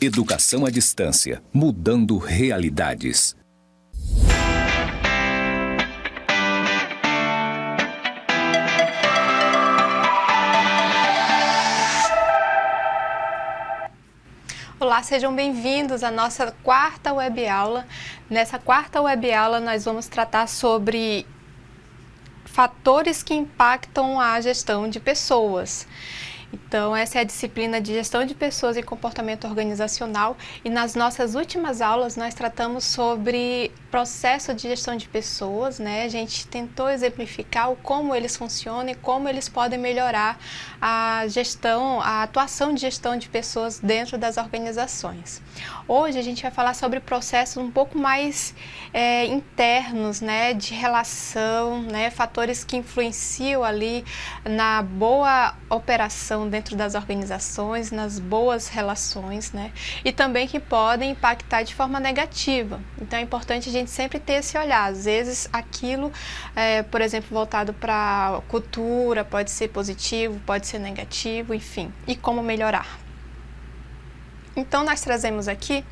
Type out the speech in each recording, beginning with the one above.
Educação à distância, mudando realidades. Olá, sejam bem-vindos à nossa quarta web aula. Nessa quarta web aula nós vamos tratar sobre fatores que impactam a gestão de pessoas. Então, essa é a disciplina de gestão de pessoas e comportamento organizacional, e nas nossas últimas aulas nós tratamos sobre processo de gestão de pessoas, né? A gente tentou exemplificar como eles funcionam e como eles podem melhorar a gestão, a atuação de gestão de pessoas dentro das organizações. Hoje a gente vai falar sobre processos um pouco mais internos, né? De relação, né? Fatores que influenciam ali na boa operação dentro das organizações, nas boas relações, né? E também que podem impactar de forma negativa. Então é importante a gente sempre ter esse olhar. Às vezes aquilo, por exemplo, voltado para cultura, pode ser positivo, pode ser negativo, enfim. E como melhorar. Então nós trazemos aqui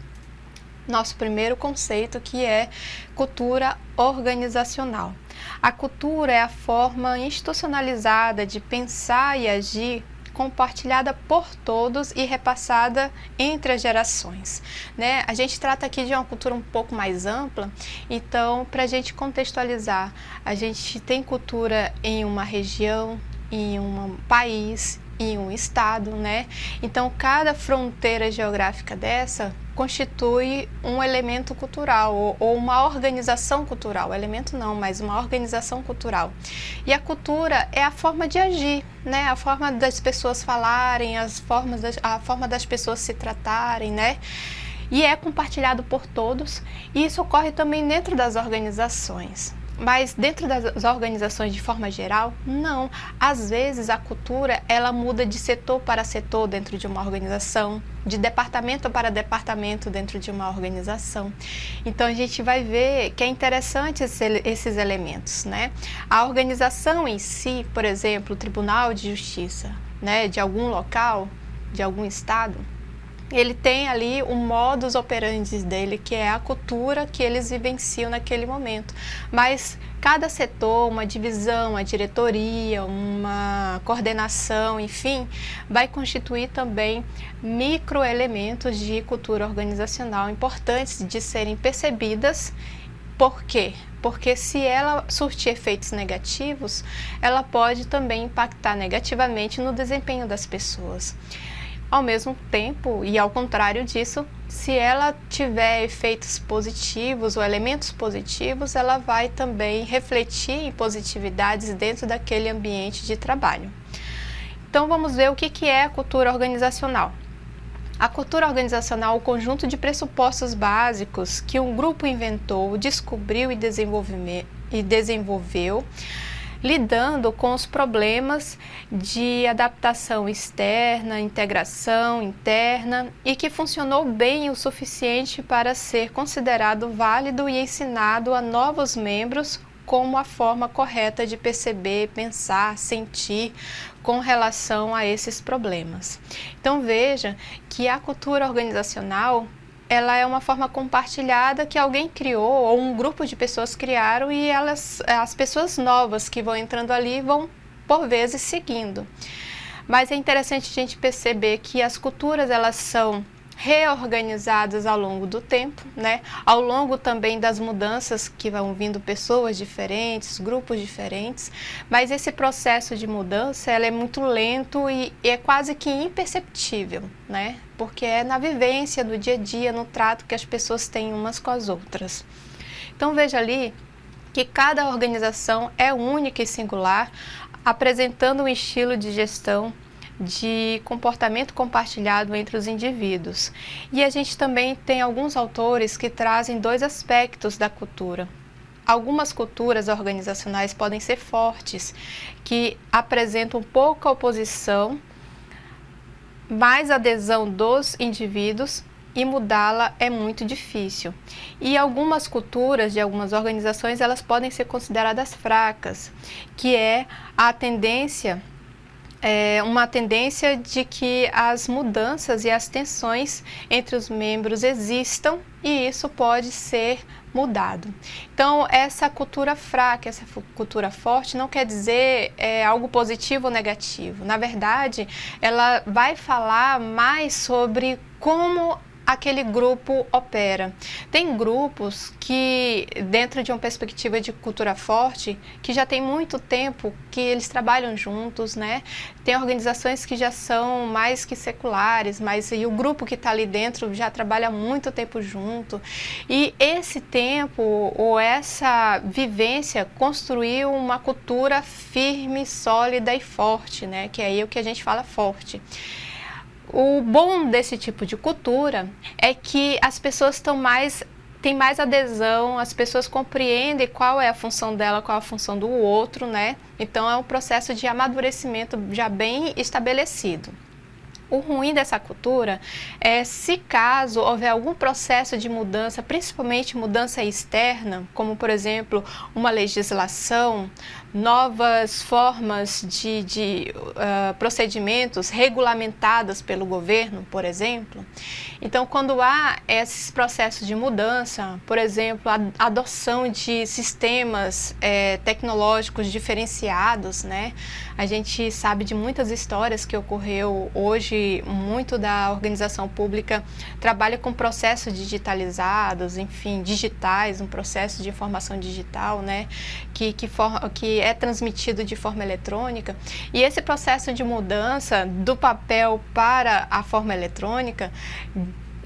nosso primeiro conceito, que é cultura organizacional. A cultura é a forma institucionalizada de pensar e agir, compartilhada por todos e repassada entre as gerações, né? A gente trata aqui de uma cultura um pouco mais ampla, então, para a gente contextualizar, a gente tem cultura em uma região, em um país, em um estado, né? Então, cada fronteira geográfica dessa constitui um elemento cultural ou uma organização cultural. Elemento não, mas uma organização cultural. E a cultura é a forma de agir, né? A forma das pessoas falarem, a forma das pessoas se tratarem, né? E é compartilhado por todos, e isso ocorre também dentro das organizações. Mas dentro das organizações de forma geral, não. Às vezes a cultura ela muda de setor para setor dentro de uma organização, de departamento para departamento dentro de uma organização. Então a gente vai ver que é interessante esses elementos, né? A organização em si, por exemplo, o Tribunal de Justiça, né, de algum local, de algum estado, ele tem ali o modus operandi dele, que é a cultura que eles vivenciam naquele momento. Mas cada setor, uma divisão, uma diretoria, uma coordenação, enfim, vai constituir também microelementos de cultura organizacional importantes de serem percebidas. Por quê? Porque se ela surtir efeitos negativos, ela pode também impactar negativamente no desempenho das pessoas. Ao mesmo tempo, e ao contrário disso, se ela tiver efeitos positivos ou elementos positivos, ela vai também refletir em positividades dentro daquele ambiente de trabalho. Então vamos ver o que é a cultura organizacional. A cultura organizacional é o conjunto de pressupostos básicos que um grupo inventou, descobriu e desenvolveu, lidando com os problemas de adaptação externa, integração interna, e que funcionou bem o suficiente para ser considerado válido e ensinado a novos membros como a forma correta de perceber, pensar, sentir com relação a esses problemas. Então veja que a cultura organizacional ela é uma forma compartilhada que alguém criou ou um grupo de pessoas criaram, e as pessoas novas que vão entrando ali vão, por vezes, seguindo. Mas é interessante a gente perceber que as culturas elas são reorganizadas ao longo do tempo, né? Ao longo também das mudanças que vão vindo pessoas diferentes, grupos diferentes, mas esse processo de mudança ela é muito lento e é quase que imperceptível, né? Porque é na vivência do dia a dia, no trato que as pessoas têm umas com as outras. Então veja ali que cada organização é única e singular, apresentando um estilo de gestão de comportamento compartilhado entre os indivíduos. E a gente também tem alguns autores que trazem dois aspectos da cultura. Algumas culturas organizacionais podem ser fortes, que apresentam pouca oposição, mais adesão dos indivíduos, e mudá-la é muito difícil. E algumas culturas de algumas organizações elas podem ser consideradas fracas, que é a tendência uma tendência de que as mudanças e as tensões entre os membros existam e isso pode ser mudado. Então, essa cultura fraca, essa cultura forte não quer dizer algo positivo ou negativo. Na verdade, ela vai falar mais sobre como aquele grupo opera. Tem grupos que, dentro de uma perspectiva de cultura forte, que já tem muito tempo que eles trabalham juntos, né? Tem organizações que já são mais que seculares, mas e o grupo que está ali dentro já trabalha muito tempo junto. E esse tempo ou essa vivência construiu uma cultura firme, sólida e forte, né? Que é aí o que a gente fala forte. O bom desse tipo de cultura é que as pessoas têm mais adesão, as pessoas compreendem qual é a função dela, qual é a função do outro, né? Então é um processo de amadurecimento já bem estabelecido. O ruim dessa cultura é se caso houver algum processo de mudança, principalmente mudança externa, como por exemplo uma legislação, novas formas de procedimentos regulamentados pelo governo, por exemplo. Então, quando há esses processos de mudança, por exemplo, a adoção de sistemas tecnológicos diferenciados, né? A gente sabe de muitas histórias que ocorreu hoje, muito da organização pública trabalha com processos digitalizados, enfim, digitais, um processo de informação digital, né? Que é transmitido de forma eletrônica, e esse processo de mudança do papel para a forma eletrônica,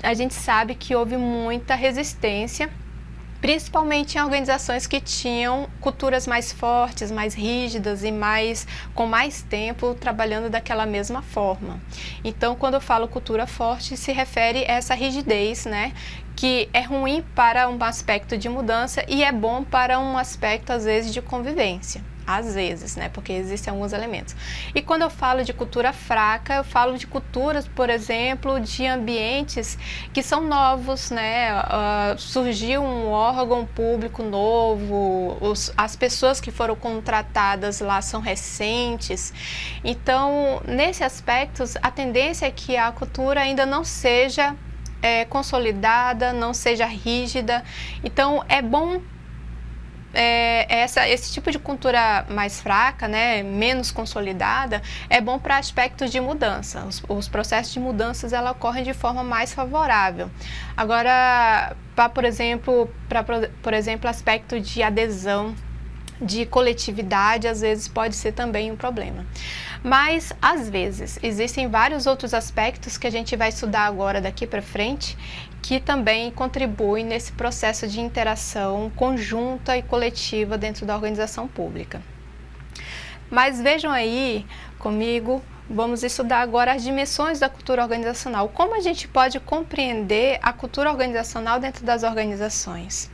a gente sabe que houve muita resistência, principalmente em organizações que tinham culturas mais fortes, mais rígidas e com mais tempo trabalhando daquela mesma forma. Então, quando eu falo cultura forte, se refere a essa rigidez, né? Que é ruim para um aspecto de mudança e é bom para um aspecto, às vezes, de convivência. Às vezes, né? Porque existem alguns elementos. E quando eu falo de cultura fraca, eu falo de culturas, por exemplo, de ambientes que são novos, né? Surgiu um órgão público novo, as pessoas que foram contratadas lá são recentes. Então, nesse aspecto, a tendência é que a cultura ainda não seja consolidada, não seja rígida. Então, é bom esse tipo de cultura mais fraca, né, menos consolidada, é bom para aspectos de mudança. Os processos de mudanças ela ocorrem de forma mais favorável. Agora, por exemplo, aspecto de adesão, de coletividade, às vezes pode ser também um problema. Mas, às vezes, existem vários outros aspectos que a gente vai estudar agora daqui para frente, que também contribuem nesse processo de interação conjunta e coletiva dentro da organização pública. Mas vejam aí comigo, vamos estudar agora as dimensões da cultura organizacional. Como a gente pode compreender a cultura organizacional dentro das organizações?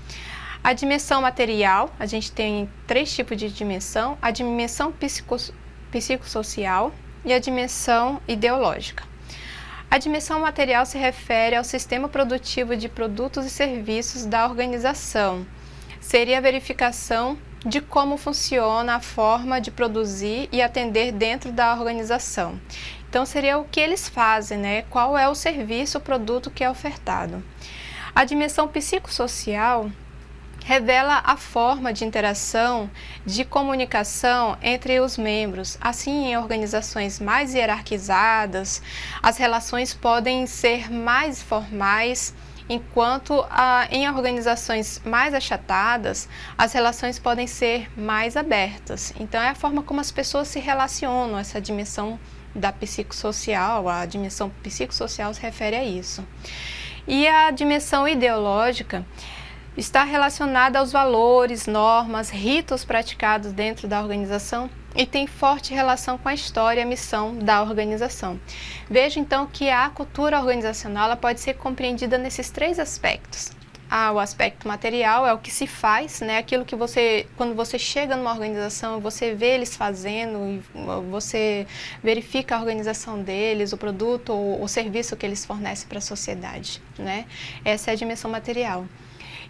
A dimensão material, a gente tem 3 tipos de dimensão: a dimensão psicossocial e a dimensão ideológica. A dimensão material se refere ao sistema produtivo de produtos e serviços da organização. Seria a verificação de como funciona a forma de produzir e atender dentro da organização. Então, seria o que eles fazem, né? Qual é o serviço, o produto que é ofertado. A dimensão psicossocial revela a forma de interação, de comunicação entre os membros. Assim, em organizações mais hierarquizadas, as relações podem ser mais formais, enquanto em organizações mais achatadas, as relações podem ser mais abertas. Então, é a forma como as pessoas se relacionam, essa dimensão da psicossocial, a dimensão psicossocial se refere a isso. E a dimensão ideológica está relacionada aos valores, normas, ritos praticados dentro da organização e tem forte relação com a história e a missão da organização. Veja então que a cultura organizacional ela pode ser compreendida nesses 3 aspectos. O aspecto material é o que se faz, né? Aquilo que quando você chega numa organização, você vê eles fazendo, você verifica a organização deles, o produto ou o serviço que eles fornecem para a sociedade, né? Essa é a dimensão material.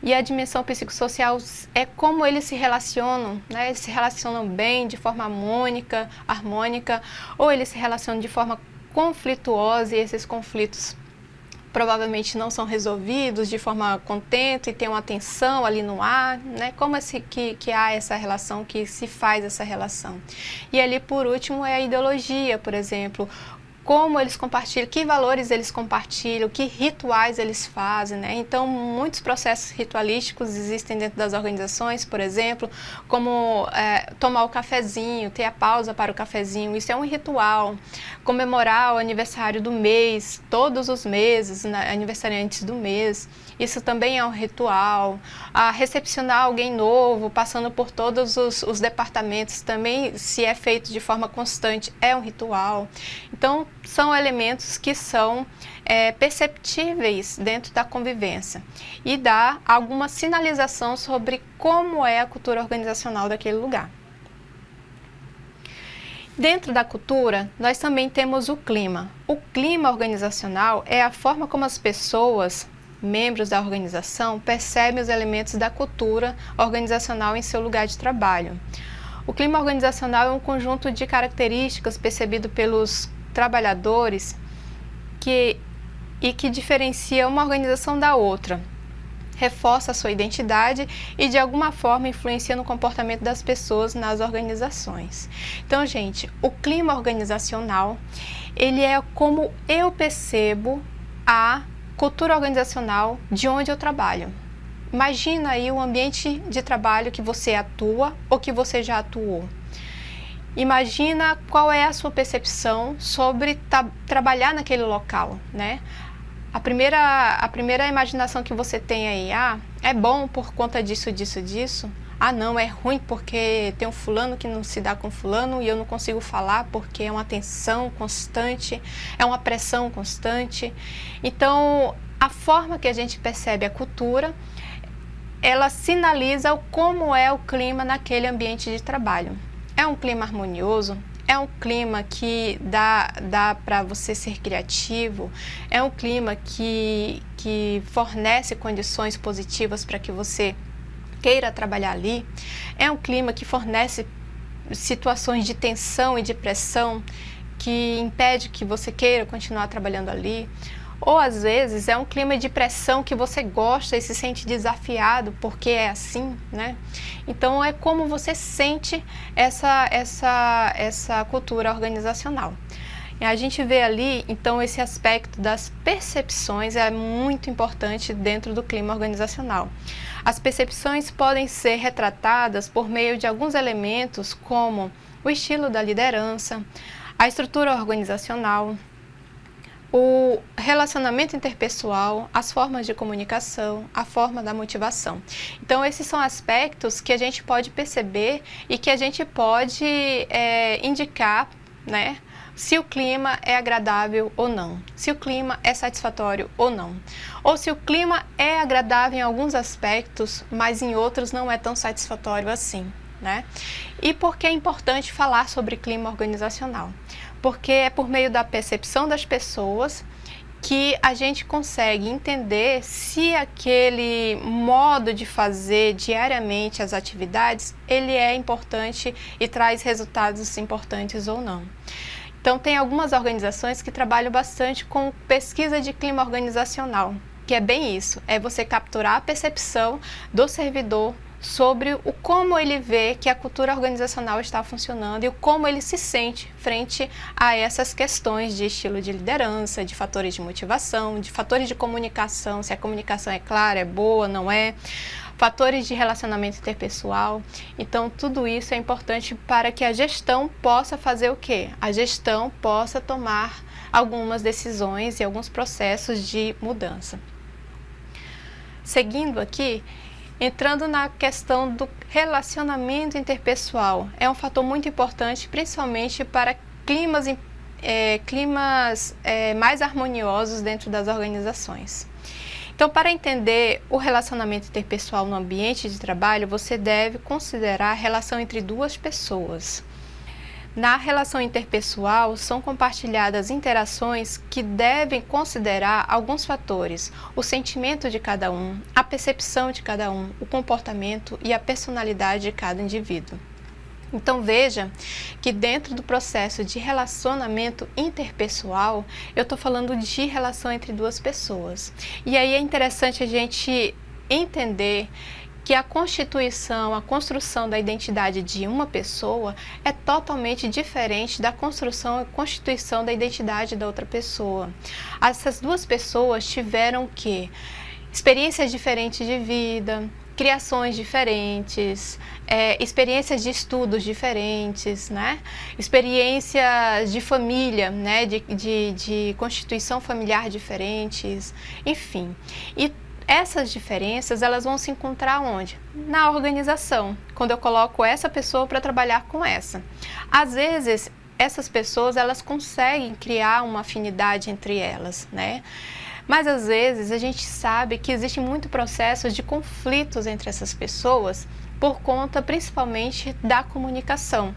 E a dimensão psicossocial é como eles se relacionam, né? Eles se relacionam bem, de forma harmônica, ou eles se relacionam de forma conflituosa, e esses conflitos provavelmente não são resolvidos de forma contente e tem uma tensão ali no ar, né? Como que há essa relação, que se faz essa relação. E ali, por último, é a ideologia, por exemplo, como eles compartilham, que valores eles compartilham, que rituais eles fazem, né? Então, muitos processos ritualísticos existem dentro das organizações, por exemplo, como tomar o cafezinho, ter a pausa para o cafezinho, isso é um ritual. Comemorar o aniversário do mês, todos os meses, né? Aniversariantes do mês, isso também é um ritual. Recepcionar alguém novo, passando por todos os departamentos, também, se é feito de forma constante, é um ritual. Então, são elementos que são perceptíveis dentro da convivência e dá alguma sinalização sobre como é a cultura organizacional daquele lugar. Dentro da cultura, nós também temos o clima. O clima organizacional é a forma como as pessoas, membros da organização, percebem os elementos da cultura organizacional em seu lugar de trabalho. O clima organizacional é um conjunto de características percebido pelos trabalhadores que diferencia uma organização da outra, reforça a sua identidade e de alguma forma influencia no comportamento das pessoas nas organizações. Então, gente, o clima organizacional, ele é como eu percebo a cultura organizacional de onde eu trabalho. Imagina aí o ambiente de trabalho que você atua ou que você já atuou. Imagina qual é a sua percepção sobre trabalhar naquele local, né? A primeira imaginação que você tem aí, é bom por conta disso. Não, é ruim porque tem um fulano que não se dá com fulano e eu não consigo falar porque é uma tensão constante, é uma pressão constante. Então, a forma que a gente percebe a cultura, ela sinaliza como é o clima naquele ambiente de trabalho. É um clima harmonioso? É um clima que dá para você ser criativo? É um clima que fornece condições positivas para que você queira trabalhar ali? É um clima que fornece situações de tensão e de pressão que impede que você queira continuar trabalhando ali? Ou às vezes é um clima de pressão que você gosta e se sente desafiado porque é assim, né? Então é como você sente essa cultura organizacional. E a gente vê ali, então, esse aspecto das percepções é muito importante dentro do clima organizacional. As percepções podem ser retratadas por meio de alguns elementos como o estilo da liderança, a estrutura organizacional, o relacionamento interpessoal, as formas de comunicação, a forma da motivação. Então, esses são aspectos que a gente pode perceber e que a gente pode indicar, né, se o clima é agradável ou não, se o clima é satisfatório ou não, ou se o clima é agradável em alguns aspectos, mas em outros não é tão satisfatório assim, né? E por que é importante falar sobre clima organizacional? Porque é por meio da percepção das pessoas que a gente consegue entender se aquele modo de fazer diariamente as atividades, ele é importante e traz resultados importantes ou não. Então, tem algumas organizações que trabalham bastante com pesquisa de clima organizacional, que é bem isso, é você capturar a percepção do servidor sobre o como ele vê que a cultura organizacional está funcionando e o como ele se sente frente a essas questões de estilo de liderança, de fatores de motivação, de fatores de comunicação, se a comunicação é clara, é boa, não é, fatores de relacionamento interpessoal. Então, tudo isso é importante para que a gestão possa fazer o quê? A gestão possa tomar algumas decisões e alguns processos de mudança. Seguindo aqui, entrando na questão do relacionamento interpessoal, é um fator muito importante, principalmente para climas mais harmoniosos dentro das organizações. Então, para entender o relacionamento interpessoal no ambiente de trabalho, você deve considerar a relação entre duas pessoas. Na relação interpessoal, são compartilhadas interações que devem considerar alguns fatores: o sentimento de cada um, a percepção de cada um, o comportamento e a personalidade de cada indivíduo. Então veja que dentro do processo de relacionamento interpessoal, eu estou falando de relação entre duas pessoas. E aí é interessante a gente entender que a constituição, a construção da identidade de uma pessoa é totalmente diferente da construção e constituição da identidade da outra pessoa. Essas duas pessoas tiveram experiências diferentes de vida, criações diferentes, experiências de estudos diferentes, né? Experiências de família, né? de constituição familiar diferentes, enfim. E essas diferenças, elas vão se encontrar onde? Na organização, quando eu coloco essa pessoa para trabalhar com essa. Às vezes, essas pessoas, elas conseguem criar uma afinidade entre elas, né? Mas às vezes a gente sabe que existe muito processo de conflitos entre essas pessoas por conta principalmente da comunicação.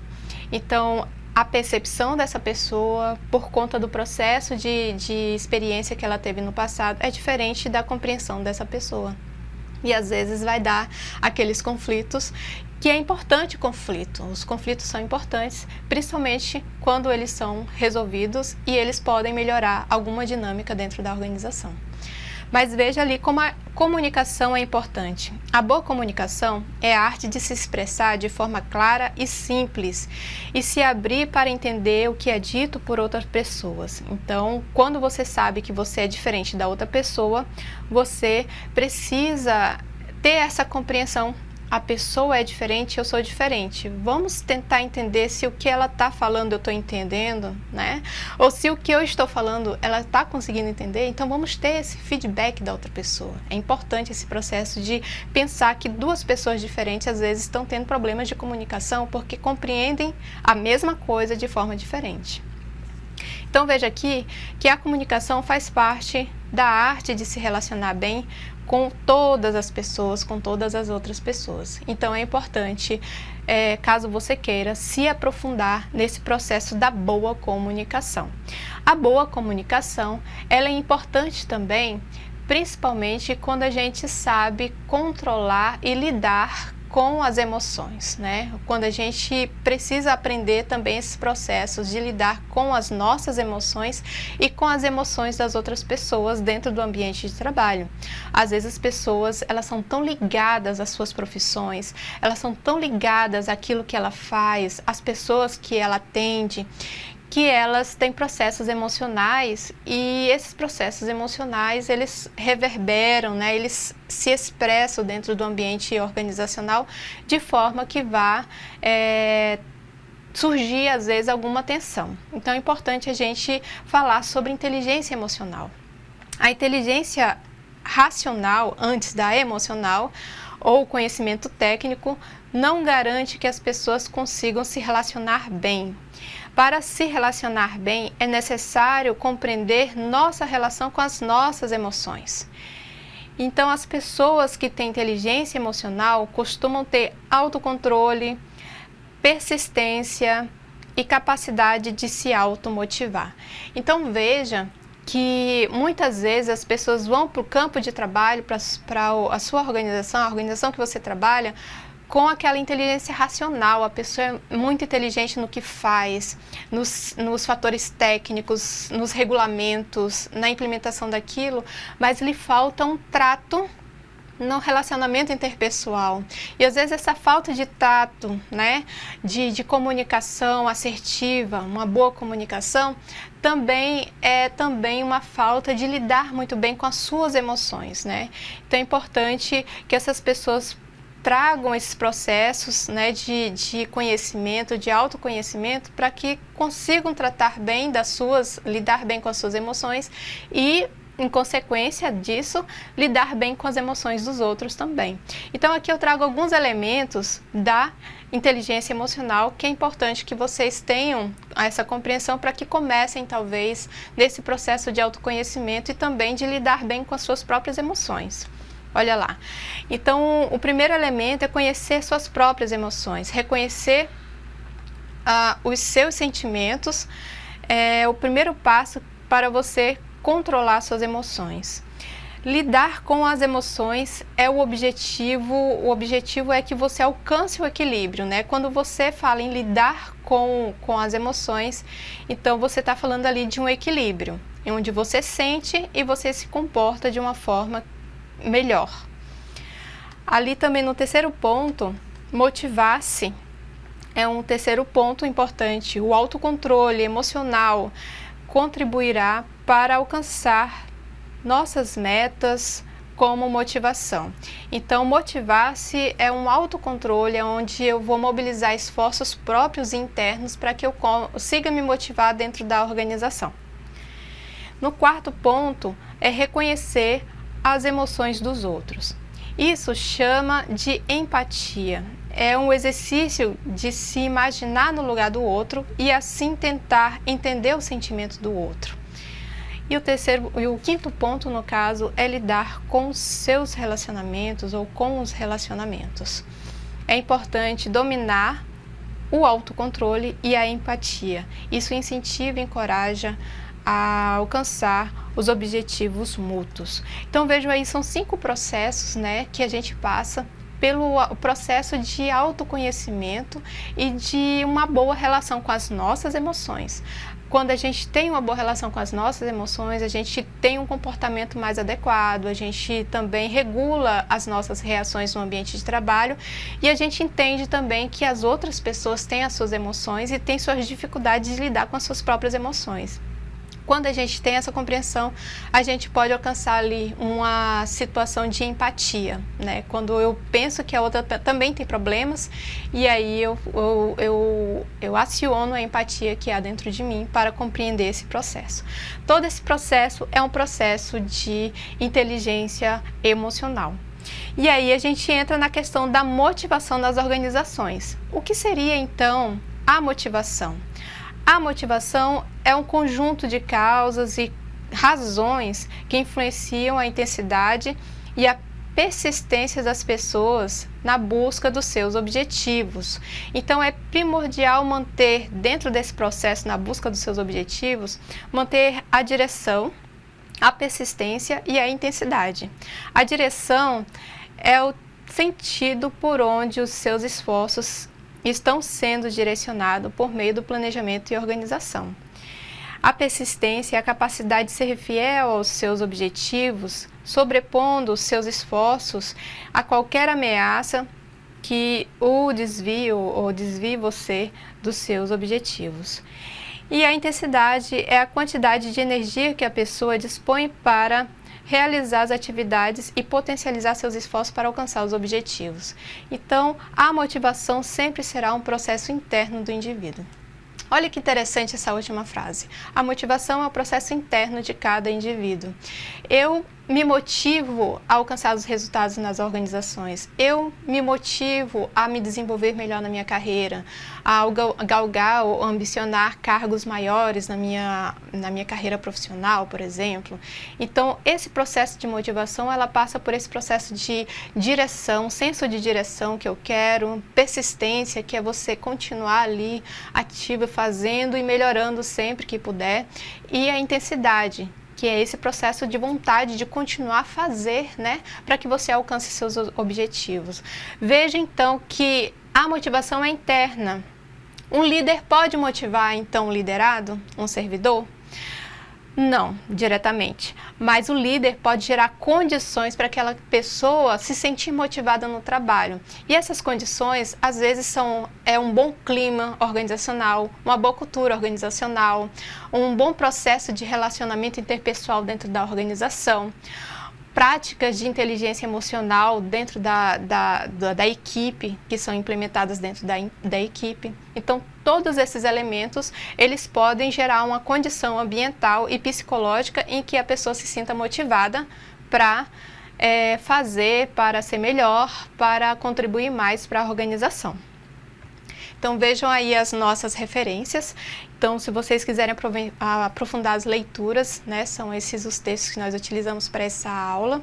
Então, a percepção dessa pessoa, por conta do processo de experiência que ela teve no passado, é diferente da compreensão dessa pessoa. E às vezes vai dar aqueles conflitos, que é importante o conflito. Os conflitos são importantes, principalmente quando eles são resolvidos e eles podem melhorar alguma dinâmica dentro da organização. Mas veja ali como a comunicação é importante. A boa comunicação é a arte de se expressar de forma clara e simples e se abrir para entender o que é dito por outras pessoas. Então, quando você sabe que você é diferente da outra pessoa, você precisa ter essa compreensão. A pessoa é diferente, eu sou diferente. Vamos tentar entender se o que ela está falando eu estou entendendo, né? Ou se o que eu estou falando ela está conseguindo entender. Então vamos ter esse feedback da outra pessoa. É importante esse processo de pensar que duas pessoas diferentes às vezes estão tendo problemas de comunicação porque compreendem a mesma coisa de forma diferente. Então veja aqui que a comunicação faz parte da arte de se relacionar bem com todas as pessoas, com todas as outras pessoas. Então é importante, caso você queira, se aprofundar nesse processo da boa comunicação. A boa comunicação, ela é importante também, principalmente quando a gente sabe controlar e lidar com as emoções, né? Quando a gente precisa aprender também esses processos de lidar com as nossas emoções e com as emoções das outras pessoas dentro do ambiente de trabalho. Às vezes as pessoas, elas são tão ligadas às suas profissões, elas são tão ligadas àquilo que ela faz, às pessoas que ela atende, que elas têm processos emocionais e esses processos emocionais, eles reverberam, né? Eles se expressam dentro do ambiente organizacional de forma que vá surgir, às vezes, alguma tensão. Então, é importante a gente falar sobre inteligência emocional. A inteligência racional, antes da emocional, ou conhecimento técnico, não garante que as pessoas consigam se relacionar bem. Para se relacionar bem, é necessário compreender nossa relação com as nossas emoções. Então, as pessoas que têm inteligência emocional costumam ter autocontrole, persistência e capacidade de se automotivar. Então, veja que muitas vezes as pessoas vão para o campo de trabalho, para a sua organização, a organização que você trabalha, com aquela inteligência racional. A pessoa é muito inteligente no que faz, nos fatores técnicos, nos regulamentos, na implementação daquilo, mas lhe falta um trato no relacionamento interpessoal. E às vezes essa falta de tato, né, de comunicação assertiva, uma boa comunicação, também é uma falta de lidar muito bem com as suas emoções, né? Então é importante que essas pessoas tragam esses processos, né, de conhecimento, de autoconhecimento, para que consigam lidar bem com as suas emoções e, em consequência disso, lidar bem com as emoções dos outros também. Então aqui eu trago alguns elementos da inteligência emocional que é importante que vocês tenham essa compreensão para que comecem talvez nesse processo de autoconhecimento e também de lidar bem com as suas próprias emoções. Olha lá. Então, o primeiro elemento é conhecer suas próprias emoções, reconhecer os seus sentimentos é o primeiro passo para você controlar suas emoções. Lidar com as emoções é o objetivo é que você alcance o equilíbrio, né? Quando você fala em lidar com as emoções, então você está falando ali de um equilíbrio, onde você sente e você se comporta de uma forma melhor. Ali também no terceiro ponto, motivar-se é um terceiro ponto importante. O autocontrole emocional contribuirá para alcançar nossas metas como motivação. Então, motivar-se é um autocontrole, onde eu vou mobilizar esforços próprios e internos para que eu consiga me motivar dentro da organização. No quarto ponto, é reconhecer as emoções dos outros. Isso chama de empatia. É um exercício de se imaginar no lugar do outro e assim tentar entender o sentimento do outro. E o quinto ponto, no caso, é lidar com os seus relacionamentos ou com os relacionamentos. É importante dominar o autocontrole e a empatia. Isso incentiva e encoraja a alcançar os objetivos mútuos. Então, vejam aí, são 5 processos, né, que a gente passa pelo processo de autoconhecimento e de uma boa relação com as nossas emoções. Quando a gente tem uma boa relação com as nossas emoções, a gente tem um comportamento mais adequado, a gente também regula as nossas reações no ambiente de trabalho e a gente entende também que as outras pessoas têm as suas emoções e têm suas dificuldades de lidar com as suas próprias emoções. Quando a gente tem essa compreensão, a gente pode alcançar ali uma situação de empatia, né? Quando eu penso que a outra também tem problemas, e aí eu aciono a empatia que há dentro de mim para compreender esse processo. Todo esse processo é um processo de inteligência emocional. E aí a gente entra na questão da motivação das organizações. O que seria, então, a motivação? A motivação é um conjunto de causas e razões que influenciam a intensidade e a persistência das pessoas na busca dos seus objetivos. Então, é primordial manter, dentro desse processo, na busca dos seus objetivos, manter a direção, a persistência e a intensidade. A direção é o sentido por onde os seus esforços estão sendo direcionados por meio do planejamento e organização. A persistência é a capacidade de ser fiel aos seus objetivos, sobrepondo os seus esforços a qualquer ameaça que o desvie ou desvie você dos seus objetivos. E a intensidade é a quantidade de energia que a pessoa dispõe para realizar as atividades e potencializar seus esforços para alcançar os objetivos. Então, a motivação sempre será um processo interno do indivíduo. Olha que interessante essa última frase. A motivação é o processo interno de cada indivíduo. Eu me motivo a alcançar os resultados nas organizações. Eu me motivo a me desenvolver melhor na minha carreira, a galgar ou ambicionar cargos maiores na minha carreira profissional, por exemplo. Então, esse processo de motivação, ela passa por esse processo de direção, senso de direção que eu quero, persistência, que é você continuar ali ativo, fazendo e melhorando sempre que puder, e a intensidade, que é esse processo de vontade de continuar a fazer, né, para que você alcance seus objetivos. Veja então que a motivação é interna. Um líder pode motivar então um liderado, um servidor? Não, diretamente, mas o líder pode gerar condições para aquela pessoa se sentir motivada no trabalho. E essas condições, às vezes, é um bom clima organizacional, uma boa cultura organizacional, um bom processo de relacionamento interpessoal dentro da organização, práticas de inteligência emocional dentro da equipe, que são implementadas dentro da equipe. Então, todos esses elementos, eles podem gerar uma condição ambiental e psicológica em que a pessoa se sinta motivada para fazer, para ser melhor, para contribuir mais para a organização. Então, vejam aí as nossas referências. Então, se vocês quiserem aprofundar as leituras, né, são esses os textos que nós utilizamos para essa aula.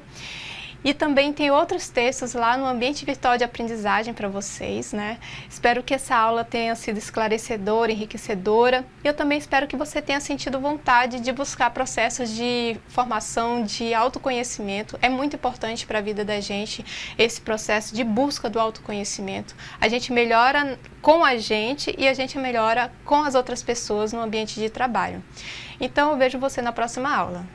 E também tem outros textos lá no ambiente virtual de aprendizagem para vocês, né? Espero que essa aula tenha sido esclarecedora, enriquecedora. E eu também espero que você tenha sentido vontade de buscar processos de formação, de autoconhecimento. É muito importante para a vida da gente esse processo de busca do autoconhecimento. A gente melhora com a gente e a gente melhora com as outras pessoas no ambiente de trabalho. Então eu vejo você na próxima aula.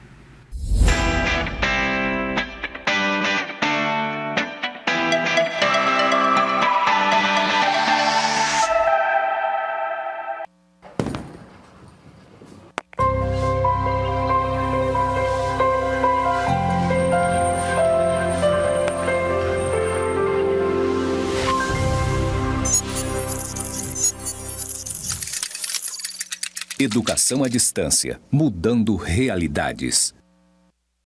Educação à distância, mudando realidades.